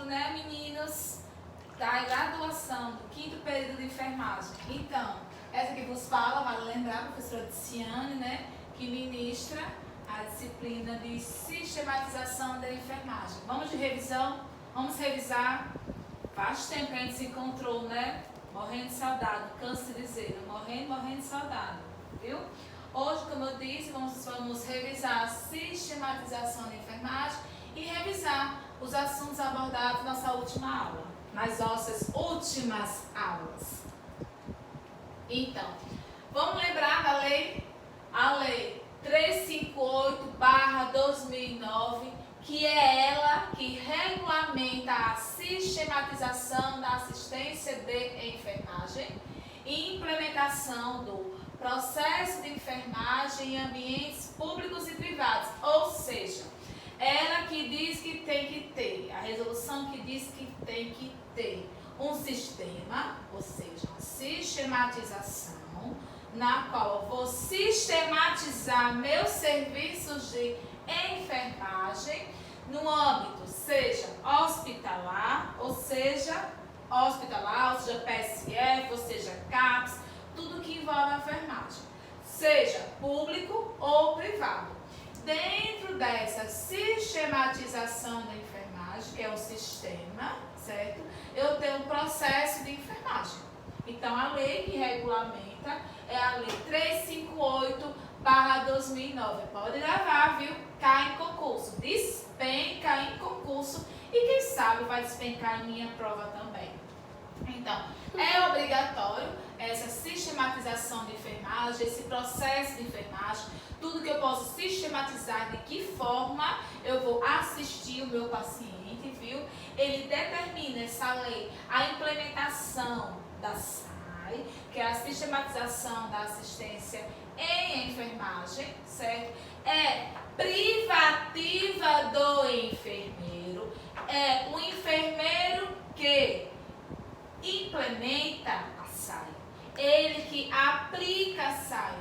encontro, né, meninos, da graduação do 5º período de enfermagem. Então, essa que vos fala, vale lembrar, a professora Ticiane, né, que ministra a disciplina de sistematização da enfermagem. Vamos de revisão? Vamos revisar. Faz tempo que a gente se encontrou, né? Morrendo de saudade, canso de dizer, morrendo de saudade, viu? Hoje, como eu disse, vamos revisar a sistematização da enfermagem e revisar os assuntos abordados na nossa última aula, nas nossas últimas aulas. Então, vamos lembrar da lei? A lei 358/2009, que é ela que regulamenta a sistematização da assistência de enfermagem e implementação do processo de enfermagem em ambientes públicos e privados. Ou seja, ela que diz que tem que ter, a resolução que diz que tem que ter um sistema, ou seja, uma sistematização, na qual eu vou sistematizar meus serviços de enfermagem no âmbito, seja hospitalar, ou seja PSF, ou seja CAPS, tudo que envolve a enfermagem, seja público ou privado. Dentro dessa sistematização da enfermagem, que é o sistema, certo? Eu tenho um processo de enfermagem. Então, a lei que regulamenta é a lei 358/2009. Pode gravar, viu? Cai em concurso. Despenca em concurso. E quem sabe vai despencar em minha prova também. Então, é obrigatório essa sistematização de enfermagem, esse processo de enfermagem, tudo que eu posso sistematizar, de que forma eu vou assistir o meu paciente, viu? Ele determina, essa lei, a implementação da SAI, que é a sistematização da assistência em enfermagem, certo? É privativa do enfermeiro, é o enfermeiro que implementa a SAI, ele que aplica a SAI.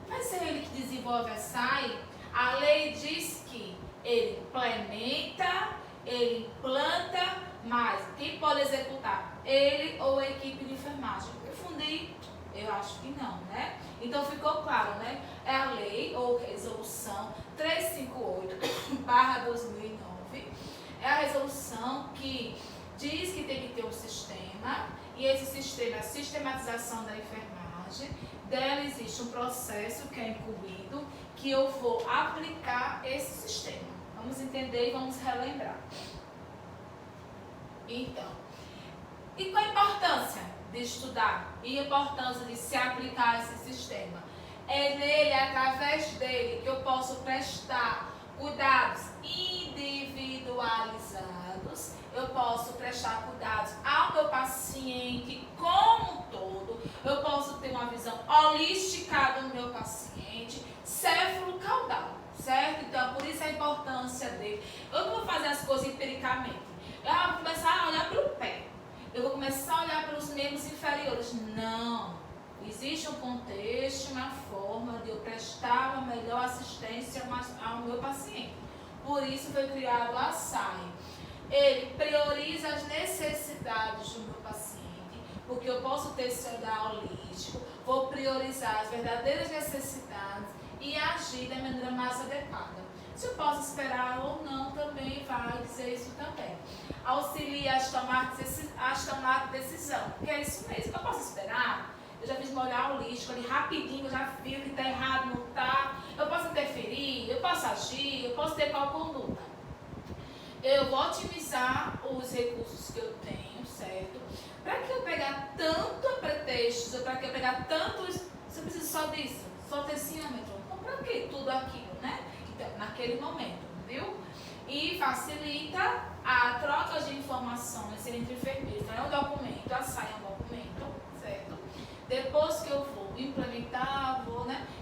Vai ser ele que desenvolve a SAI? A lei diz que ele implementa, ele implanta, mas quem pode executar? Ele ou a equipe de enfermagem. Confundi? Eu acho que não, né? Então ficou claro, né? É a lei ou resolução 358/2009. É a resolução que diz que tem que ter um sistema, e esse sistema é a sistematização da enfermagem. Dela existe um processo que é incluído, que eu vou aplicar esse sistema. Vamos entender e vamos relembrar. Então, e qual a importância de estudar e a importância de se aplicar esse sistema? É nele, é através dele, que eu posso prestar cuidados individualizados, eu posso prestar cuidados ao meu paciente como um todo, eu posso ter uma visão holística do meu paciente, céfalo-caudal, certo? Então, por isso a importância dele. Eu não vou fazer as coisas empiricamente. Eu vou começar a olhar para o pé. Eu vou começar a olhar para os membros inferiores. Não. Existe um contexto, uma forma de eu prestar uma melhor assistência ao meu paciente. Por isso foi criado a SAI. Ele prioriza as necessidades do meu paciente, porque eu posso ter esse olhar holístico, vou priorizar as verdadeiras necessidades e agir da maneira mais adequada. Se eu posso esperar ou não, também vai dizer isso também. Auxilia as tomadas de decisão, que é isso mesmo. Eu posso esperar? Eu já fiz meu olhar holístico ali rapidinho, eu já vi o que está errado, não está. Eu posso interferir, eu posso agir, eu posso ter qual conduta. Eu vou otimizar os recursos que eu tenho, certo? Para que eu pegar tanto pretextos, ou para que eu pegar tantos... Você precisa só disso, só tercímetro. Então, para que tudo aquilo, né? Então, naquele momento, viu? E facilita a troca de informações entre enfermeiros. Então, é um documento, a SAI é um documento, certo? Depois que eu vou implementar,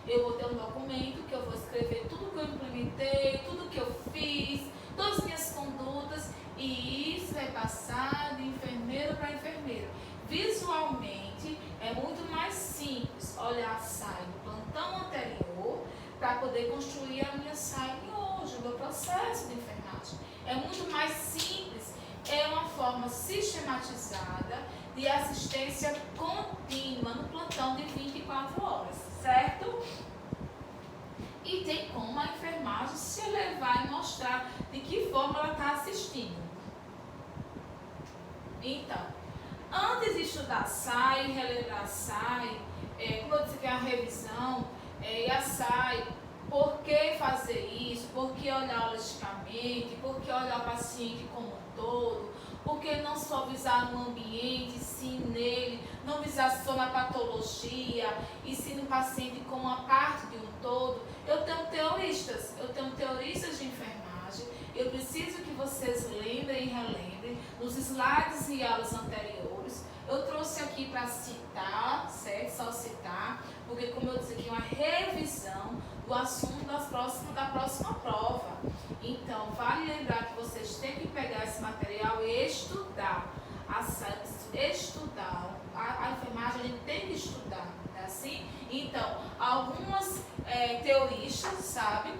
eu vou ter um documento que eu vou escrever tudo que eu implementei, tudo que eu fiz, todas as minhas condutas, e isso vai passar de enfermeiro para enfermeiro. Visualmente, é muito mais simples olhar a SAI do plantão anterior para poder construir a minha SAI de hoje, o meu processo de enfermagem. É muito mais simples, é uma forma sistematizada de assistência contínua no plantão de 24 horas, certo? E tem como a enfermagem se elevar e mostrar de que forma ela está assistindo. Então, antes de estudar SAI, relembrar SAI, como eu disse que é a revisão, e a SAI, por que fazer isso, por que olhar holisticamente, por que olhar o paciente como um todo, por que não só visar no ambiente, sim nele, não visar só na patologia, e sim no paciente como uma parte de um todo. Eu tenho teoristas de enfermagem, eu preciso que vocês lembrem e relembrem nos slides e aulas anteriores. Eu trouxe aqui para citar, certo? Só citar, porque como eu disse aqui, é uma revisão do assunto da próxima prova. Então, vale lembrar que vocês têm que pegar esse material e estudar. A enfermagem a gente tem que estudar, não é assim? Então, algumas teoristas, sabe,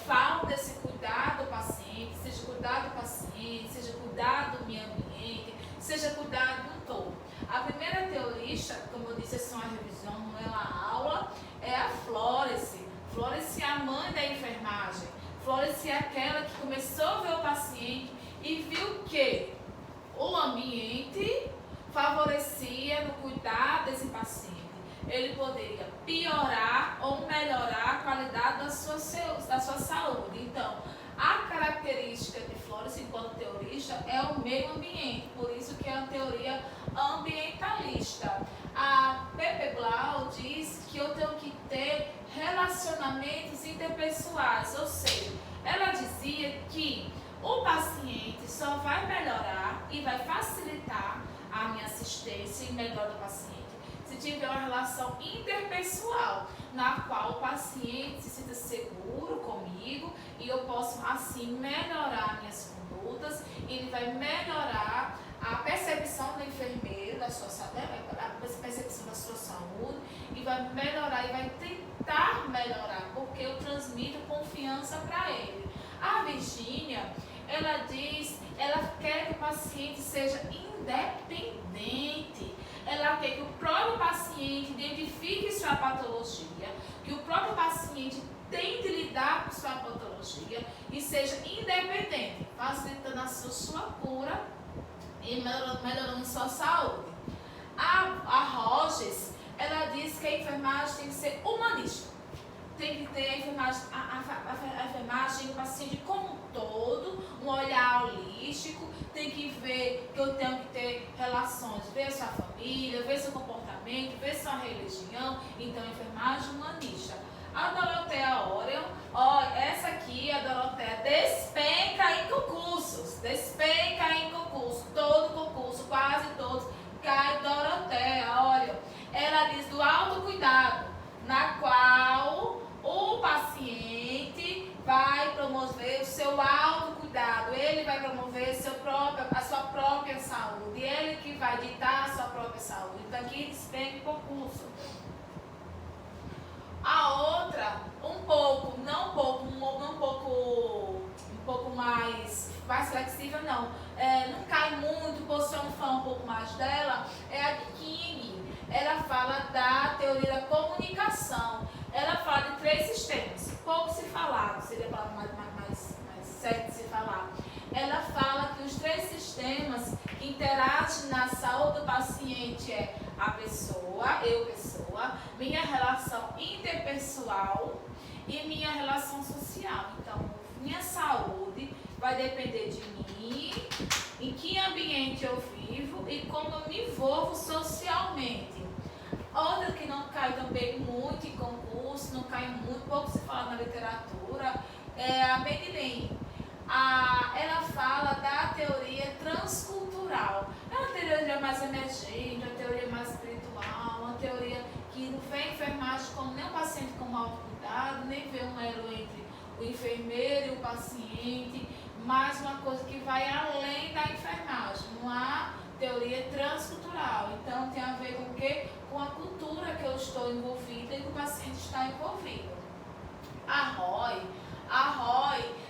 falam desse cuidado do paciente, seja cuidar do paciente, seja cuidar do meio ambiente, seja cuidar de um todo. A primeira teorista, como eu disse, essa é uma revisão, não é uma aula, é a Florence. Florence é a mãe da enfermagem. Florence é aquela que começou a ver o paciente e viu que o ambiente favorecia no cuidado desse paciente. Ele poderia piorar ou melhorar a qualidade da sua saúde. Então, a característica de Florence enquanto teorista é o meio ambiente, por isso que é uma teoria ambientalista. A Pepe Blau diz que eu tenho que ter relacionamentos interpessoais, ou seja, ela dizia que o paciente só vai melhorar e vai facilitar a minha assistência e melhora do paciente se tiver uma relação interpessoal, na qual o paciente se sinta seguro comigo e eu posso assim melhorar minhas condutas, e ele vai melhorar a percepção do enfermeiro, da sua saúde, a percepção da sua saúde, e vai melhorar e vai tentar melhorar, porque eu transmito confiança para ele. A Virgínia, ela diz, ela quer que o paciente seja independente. Ela quer que o próprio paciente identifique sua patologia, que o próprio paciente tente lidar com sua patologia e seja independente, facilitando a sua cura e melhorando sua saúde. A Rogers, ela diz que a enfermagem tem que ser humanista. Tem que ter a enfermagem do paciente como um todo, um olhar holístico, tem que ver que eu tenho que ter relações, ver sua família, ver seu comportamento, ver sua religião. Então, enfermagem humanista. A Dorothea Orion, essa aqui, a Dorothea, despenca em concursos, todo concurso, quase todos, cai Dorothea Orion. Ela diz do autocuidado, na qual o paciente vai promover o seu autocuidado, ele vai promover a sua própria saúde, ele que vai ditar a sua própria saúde. Então aqui despenca em concurso. A outra, um pouco mais flexível, não cai muito, posiciona falar um pouco mais dela, é a de King. Ela fala da teoria da comunicação. Ela fala de 3 sistemas, pouco se falado, seria a palavra mais certa de se falar. Ela fala que os 3 sistemas que interagem na saúde do paciente é a pessoa, minha relação interpessoal e minha relação social. Então, minha saúde vai depender de mim, em que ambiente eu vivo e como eu me envolvo socialmente. Outra que não cai também muito em concurso, não cai muito, pouco se fala na literatura, é a Medellín. Ela fala da teoria transcultural. É uma teoria mais emergente, uma teoria mais espiritual, uma teoria que não vê a enfermagem como nem o paciente como autocuidado, nem vê um elo entre o enfermeiro e o paciente, mas uma coisa que vai além da enfermagem, uma teoria transcultural. Então tem a ver com o quê? Com a cultura que eu estou envolvida e que o paciente está envolvido.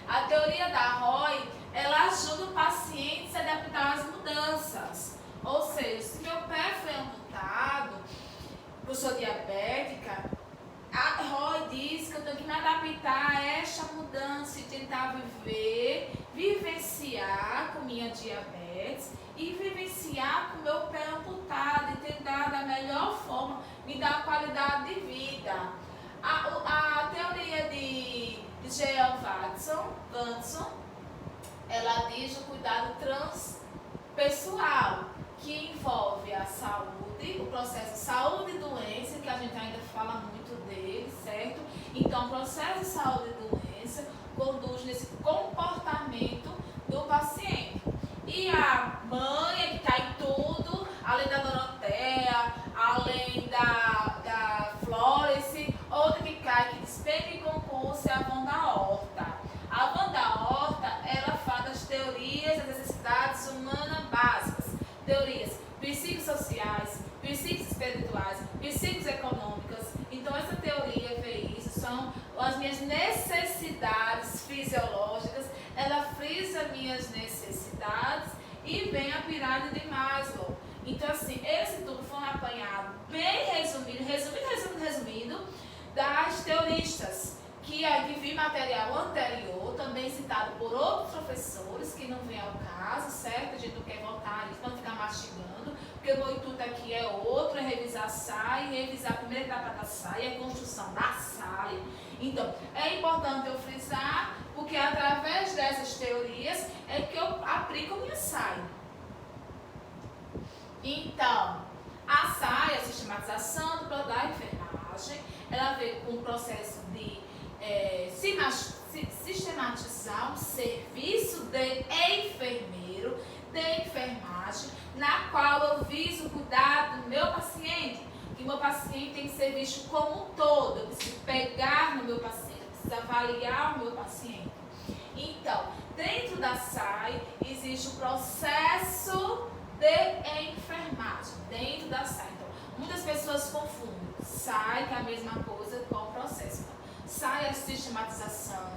A teoria da Roy, ela ajuda o paciente a se adaptar às mudanças. sou diabética, a Roy diz que eu tenho que me adaptar a esta mudança e tentar vivenciar com minha diabetes e vivenciar com meu pé amputado e tentar da melhor forma me dar qualidade de vida. A teoria de G.L. Watson, ela diz o cuidado transpessoal, que envolve a saúde, o processo de saúde e doença, que a gente ainda fala muito dele, certo? Então, o processo de saúde e doença conduz nesse comportamento do paciente. E a mãe, que está em tudo, além da Doroteia, além da Florence, outra que cai, que despeca em concurso, é a Wanda Horta. A Wanda Horta, ela fala das teorias das necessidades humanas básicas, teorias psicossociais, psicoespirituais, psicoeconômicas. Então, essa teoria vê isso, são as minhas necessidades fisiológicas, ela frisa minhas necessidades e vem a pirâmide de Maslow. Então, assim, esse tudo foi um apanhado bem resumido, das teoristas, que vi material anterior, também citado por outros professores, que não vem ao caso, certo? A gente não quer voltar isso para não ficar mastigando, porque o meu intuito aqui é outro, é revisar a saia, revisar a primeira etapa da saia, a construção da saia. Então, é importante eu frisar, porque através dessas teorias é que eu aplico a minha saia. Então, a saia, a sistematização da enfermagem, ela veio com o processo de sistematizar um serviço de enfermeiro, de enfermagem, na qual eu viso o cuidado do meu paciente, que o meu paciente tem que ser visto como um todo, eu preciso pegar no meu paciente, eu preciso avaliar o meu paciente. Então, dentro da SAI, existe o processo de enfermagem, dentro da SAI. Então, muitas pessoas confundem SAI, que é a mesma coisa, com o processo. Então, SAI é a sistematização,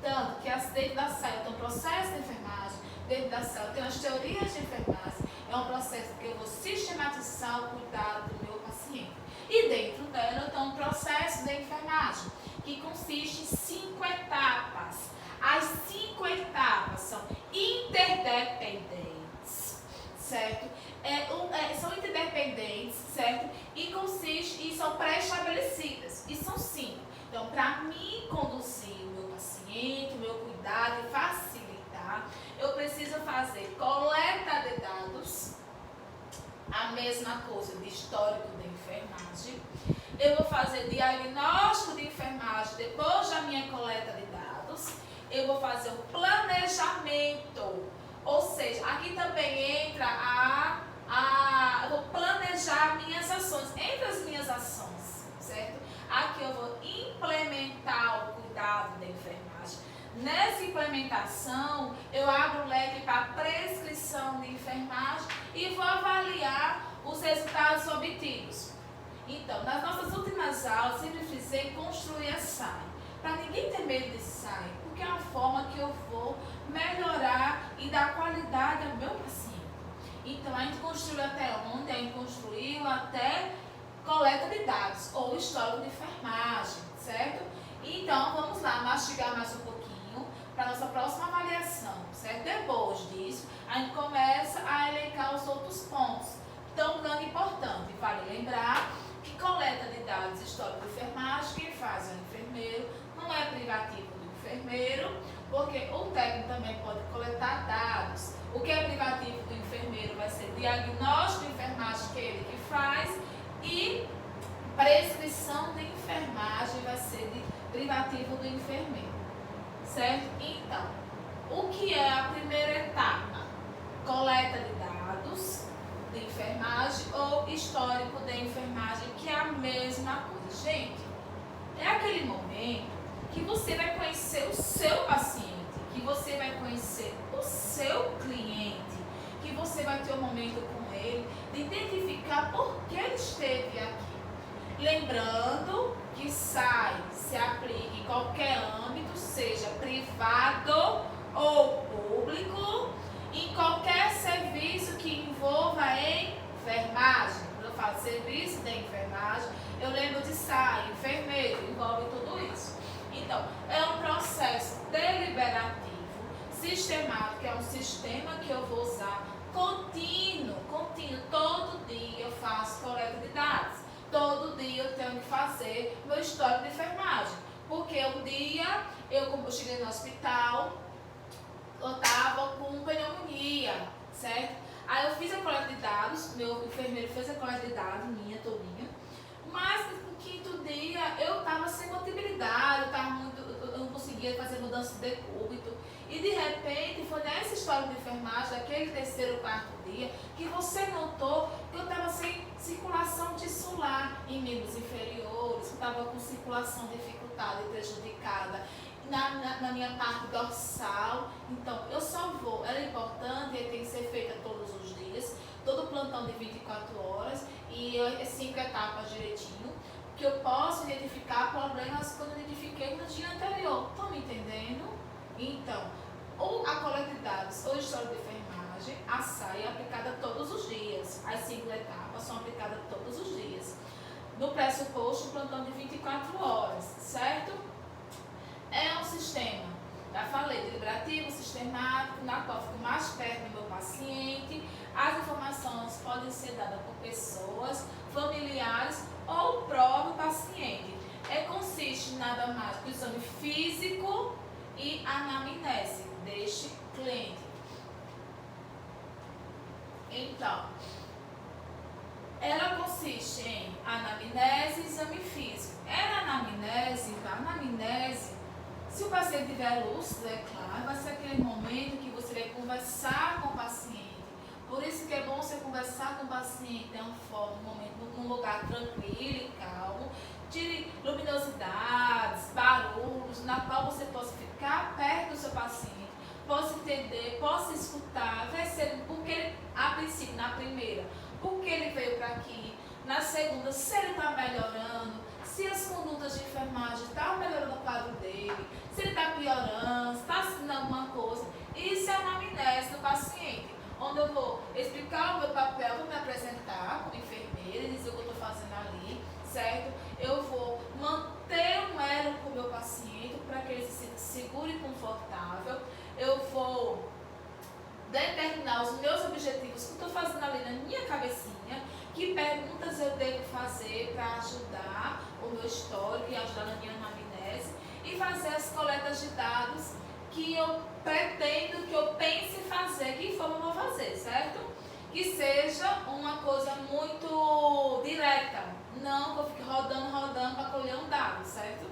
tanto que dentro da SAI eu tenho um processo de enfermagem, dentro da SAI eu tenho as teorias de enfermagem, é um processo que eu vou sistematizar o cuidado do meu paciente. E dentro dela eu tenho um processo de enfermagem, que consiste em 5 etapas. As 5 etapas são interdependentes, certo? São interdependentes, certo? E são pré-estabelecidas. E são 5. Então, para mim conduzir o meu paciente, o meu cuidado e facilitar, eu preciso fazer coleta de dados, a mesma coisa de histórico de enfermagem. Eu vou fazer diagnóstico de enfermagem depois da minha coleta de dados. Eu vou fazer o planejamento, ou seja, aqui também entra eu vou planejar minhas ações, entre as minhas ações, certo? Aqui eu vou implementar o cuidado da enfermagem. Nessa implementação, eu abro o leque para prescrição de enfermagem e vou avaliar os resultados obtidos. Então, nas nossas últimas aulas, sempre frisei construir a SAI, para ninguém ter medo de SAI, porque é a forma que eu vou melhorar e dar qualidade ao meu paciente. Então, a gente construiu até onde? A gente construiu até coleta de dados, ou histórico de enfermagem, certo? Então, vamos lá, mastigar mais um pouquinho para a nossa próxima avaliação, certo? Depois disso, a gente começa a elencar os outros pontos, tão grande e importante. Vale lembrar que coleta de dados histórico de enfermagem, quem faz é o enfermeiro, não é privativo do enfermeiro, porque o técnico também pode coletar dados. O que é privativo do enfermeiro vai ser diagnóstico de enfermagem, que é ele que faz, e prescrição de enfermagem vai ser de privativo do enfermeiro, certo? Então, o que é a primeira etapa? Coleta de dados de enfermagem ou histórico de enfermagem, que é a mesma coisa. Gente, é aquele momento que você vai conhecer o seu paciente, que você vai conhecer o seu cliente, que você vai ter um momento com ele de identificar por que ele esteve aqui. Lembrando que SAI se aplica em qualquer âmbito, seja privado ou público, em qualquer serviço que envolva enfermagem. Quando eu falo serviço de enfermagem, eu lembro de SAI, enfermeiro, envolve tudo isso. Então, é um processo deliberativo, sistemático, é um sistema que eu vou usar contínuo. Todo dia eu faço coleta de dados. Todo dia eu tenho que fazer meu histórico de enfermagem. Porque um dia eu cheguei no hospital, eu estava com pneumonia, certo? Aí eu fiz a coleta de dados, meu enfermeiro fez a coleta de dados, minha, todinha. Mas no quinto dia eu estava sem motibilidade, eu não conseguia fazer mudança de decúbito. E de repente foi nessa história de enfermagem, daquele terceiro, quarto dia, que você notou que eu estava sem circulação tissular em membros inferiores, eu estava com circulação dificultada e prejudicada na minha parte dorsal. Então eu só vou, ela é importante, ela tem que ser feita todos os dias, todo plantão de 24 horas e 5 etapas direitinho, que eu posso identificar problemas quando eu identifiquei no dia anterior. Estão me entendendo? Então, ou a coleta de dados ou história de enfermagem, a SAI é aplicada todos os dias. As 5 etapas são aplicadas todos os dias. No pressuposto, plantão de 24 horas, certo? É um sistema, já falei, deliberativo, sistemático, na qual eu fico mais perto do meu paciente. As informações podem ser dadas por pessoas, familiares ou o próprio paciente. Consiste nada mais que o exame físico e anamnese deste cliente. Então, ela consiste em anamnese e exame físico. Anamnese, se o paciente tiver lúcido, é claro, vai ser aquele momento que você vai conversar com o paciente. Por isso que é bom você conversar com o paciente num lugar tranquilo e calmo. Tire luminosidades, barulhos, na qual você possa ficar perto do seu paciente, possa entender, possa escutar, porque a princípio, na primeira, porque ele veio para aqui, na segunda, se ele está melhorando, se as condutas de enfermagem estão melhorando o quadro dele, se ele está piorando, se está assinando alguma coisa. Isso é a anamnese do paciente, onde eu vou explicar o meu papel, vou me apresentar como enfermeira, dizer o que eu estou fazendo ali, certo? Eu vou manter um elo com o meu paciente para que ele se sinta seguro e confortável. Eu vou determinar os meus objetivos que eu estou fazendo ali na minha cabecinha, que perguntas eu devo fazer para ajudar o meu histórico e ajudar na minha anamnese, e fazer as coletas de dados que eu pretendo, que eu pense em fazer, que forma eu vou fazer, certo? Que seja uma coisa muito direta, não que eu fique rodando para colher um dado, certo?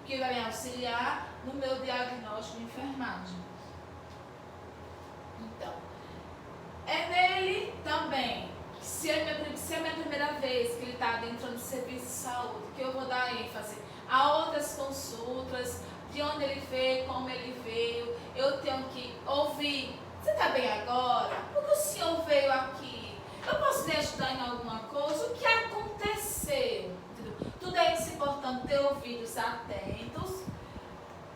Que vai me auxiliar no meu diagnóstico de enfermagem. Então, é nele também, se é a minha primeira vez que ele está dentro do serviço de saúde, que eu vou dar ênfase a outras consultas, de onde ele veio, como ele veio, eu tenho que ouvir. Você está bem agora? Por que o senhor veio aqui? Eu posso lhe ajudar em alguma coisa? O que aconteceu? Tudo é isso importante, ter ouvidos atentos.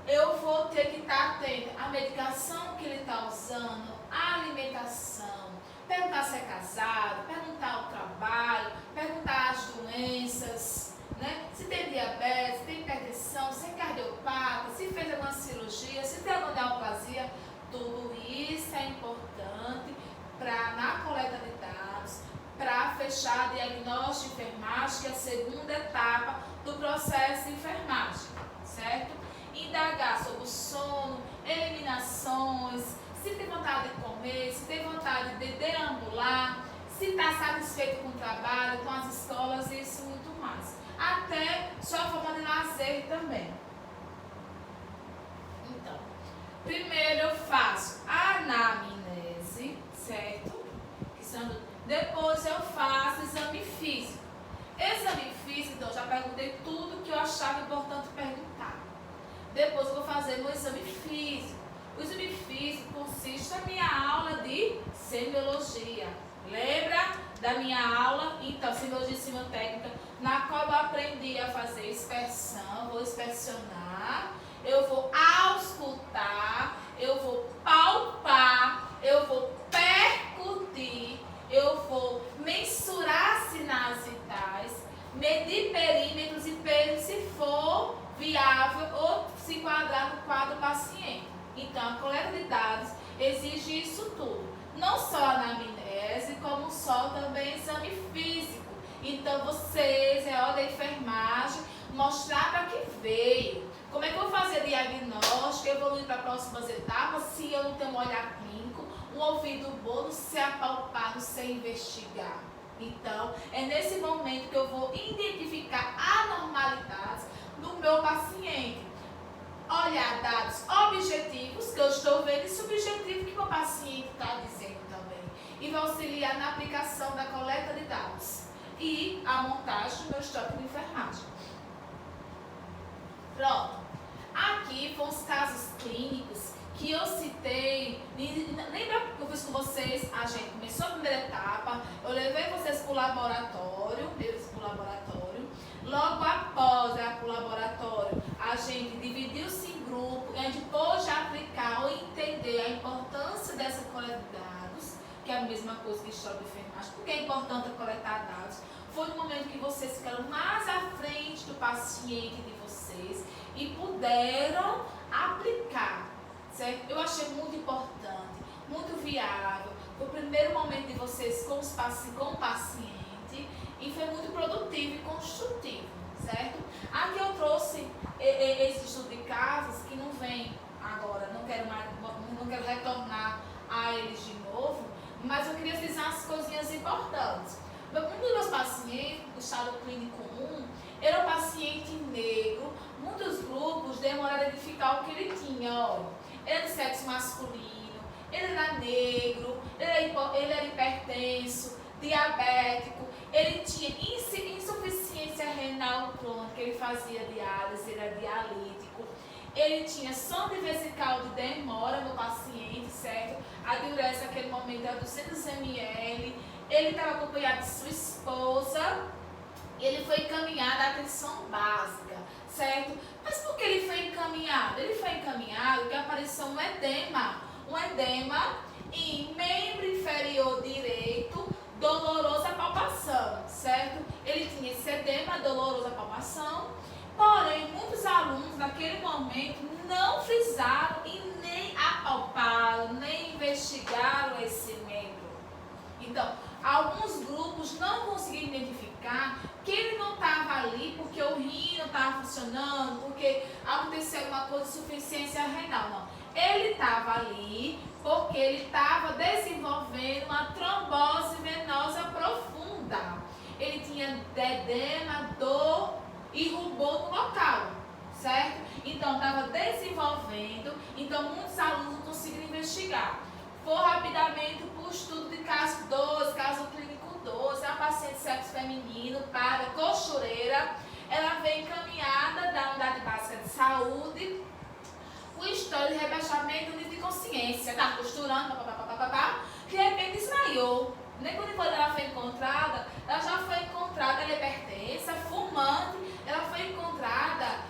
Eu vou ter que estar atento à medicação que ele está usando, à alimentação, perguntar se é casado, perguntar o trabalho, perguntar as doenças, né? Se tem diabetes, se tem hipertensão, se é cardiopata, se fez alguma cirurgia, se tem alguma neoplasia. Tudo isso é importante na coleta de dados, para fechar diagnóstico de enfermagem, que é a segunda etapa do processo de enfermagem, certo? Indagar sobre o sono, eliminações, se tem vontade de comer, se tem vontade de deambular, se está satisfeito com o trabalho, com as escolas e isso muito mais. Até sua forma de lazer também. Então, primeiro eu faço a anamnese, certo? Depois eu faço exame físico. Exame físico, então, já perguntei tudo que eu achava importante perguntar. Depois eu vou fazer meu exame físico. O exame físico consiste na minha aula de semiologia. Lembra da minha aula? Então, semiologia e semiotécnica, na qual eu aprendi a fazer inspeção, vou inspecionar, eu vou auscultar, eu vou palpar, eu vou percutir, eu vou mensurar sinais não só também exame físico. Então vocês, é hora da enfermagem, mostrar para que veio. Como é que eu vou fazer diagnóstico, evoluir para próximas etapas se eu não tenho um olhar clínico, um ouvido bom, não sei apalpar, não sei investigar. Então, é nesse momento que eu vou identificar anormalidades no meu paciente. Olhar dados objetivos que eu estou vendo e subjetivo que o meu paciente está dizendo também. E vai auxiliar na aplicação da coleta de dados e a montagem do meu histórico de enfermagem. Pronto. Aqui foram os casos clínicos que eu citei. Lembra que eu fiz com vocês? A gente começou a primeira etapa, eu levei vocês para o laboratório, Logo após para o laboratório, a gente dividiu-se em grupo e a gente pôde aplicar ou entender a importância dessa coleta de dados, que é a mesma coisa que história de enfermagem. Por que é importante coletar dados? Foi no momento que vocês ficaram mais à frente do paciente de vocês e puderam aplicar, certo? Eu achei muito importante, muito viável. Foi o primeiro momento de vocês com o paciente e foi muito produtivo e construtivo, certo? Aqui eu trouxe esse estudo de casos que não vem agora, não quero retornar a eles de novo, mas eu queria frisar as coisinhas importantes. Um dos meus pacientes, do estado clínico 1, era um paciente negro. Muitos grupos demoraram a identificar o que ele tinha. Olha, ele era de sexo masculino, ele era negro, ele era hipertenso, diabético, ele tinha insuficiência renal crônica, ele fazia diálise, ele era dialítico, ele tinha sonda vesical de demora no paciente, certo? A diurese naquele momento era 200 ml. Ele estava acompanhado de sua esposa e ele foi encaminhado à atenção básica, certo? Mas por que ele foi encaminhado? Ele foi encaminhado porque apareceu um edema em membro inferior direito, doloroso à palpação, certo? Ele tinha esse edema doloroso à palpação, porém muitos alunos naquele momento não frisaram e nem apalparam, nem investigaram esse membro. Então, alguns grupos não conseguiram identificar que ele não estava ali porque o rim não estava funcionando, porque aconteceu alguma coisa de insuficiência renal, não. Ele estava ali porque ele estava desenvolvendo uma trombose venosa profunda. Ele tinha edema, dor e rubor no local, certo? Então, estava desenvolvendo, então muitos alunos não conseguiram investigar. Vou rapidamente para o estudo de caso 12, caso clínico 12, é uma paciente de sexo feminino, para costureira. Ela veio encaminhada da unidade básica de saúde, com história de rebaixamento do nível de consciência, tá costurando, de repente desmaiou. Nem quando ela foi encontrada, ela já foi encontrada, ela é hipertensa, fumante, ela foi encontrada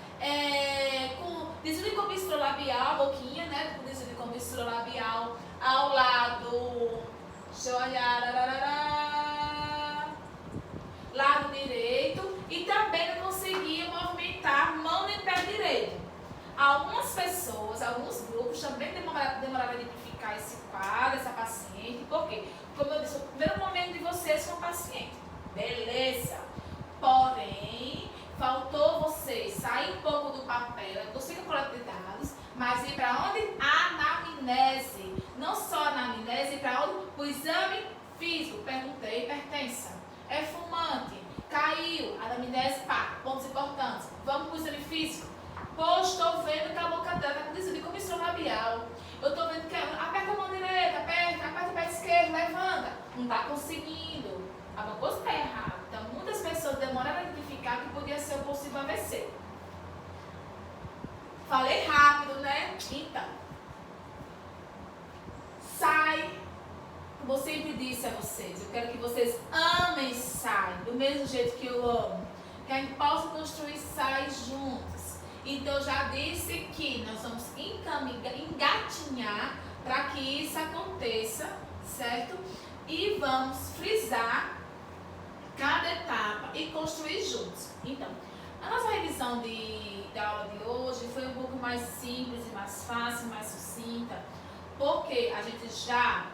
com desvio de comistura labial, a boquinha, né, com desvio de comistura labial, ao lado, deixa eu olhar, lado direito, e também não conseguia movimentar mão nem pé direito. Algumas pessoas, alguns grupos também demoraram a identificar esse quadro, essa paciente, porque, como eu disse, o primeiro momento de vocês com o paciente, beleza, porém, faltou vocês sair um pouco do papel, eu consigo coletar dados, mas ir para onde? Anamnese. Não só a anamnese, ir para onde? O exame físico. Perguntei, hipertensa, é fumante, caiu, anamnese, pá, pontos importantes. Vamos para o exame físico. Pô, estou vendo que a boca dela está com desvio de comistura labial. Eu estou vendo que aperta a mão direita, aperta o pé esquerdo, levanta. Não está conseguindo. Alguma coisa está errada. Então, muitas pessoas demoraram a identificar que podia ser um possível AVC. Falei rápido, né? Então, sai. Como eu sempre disse a vocês, eu quero que vocês amem SAI, do mesmo jeito que eu amo. Que a gente possa construir SAI juntos. Então, eu já disse que nós vamos engatinhar para que isso aconteça, certo? E vamos frisar cada etapa e construir juntos. Então, a nossa revisão da aula de hoje foi um pouco mais simples e mais fácil, mais sucinta, porque a gente já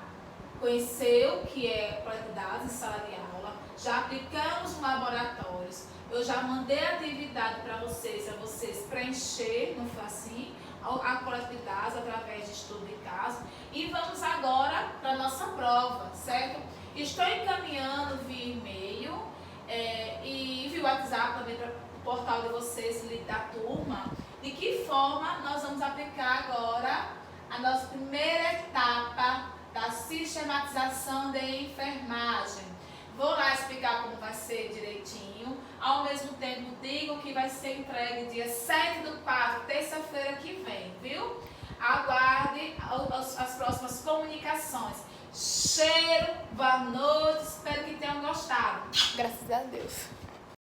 conheceu o que é coleta de dados em sala de aula, já aplicamos laboratórios, eu já mandei a atividade para vocês preencher, não foi assim? A coleta de dados através de estudo de caso. E vamos agora para a nossa prova, certo? Estou encaminhando via e-mail e via WhatsApp também para o portal de vocês, da turma, de que forma nós vamos aplicar agora a nossa primeira etapa da sistematização de enfermagem. Vou lá explicar como vai ser direitinho. Ao mesmo tempo, digo que vai ser entregue dia 7/4, terça-feira que vem, viu? Aguarde as próximas comunicações. Cheiro, boa noite, espero que tenham gostado. Graças a Deus.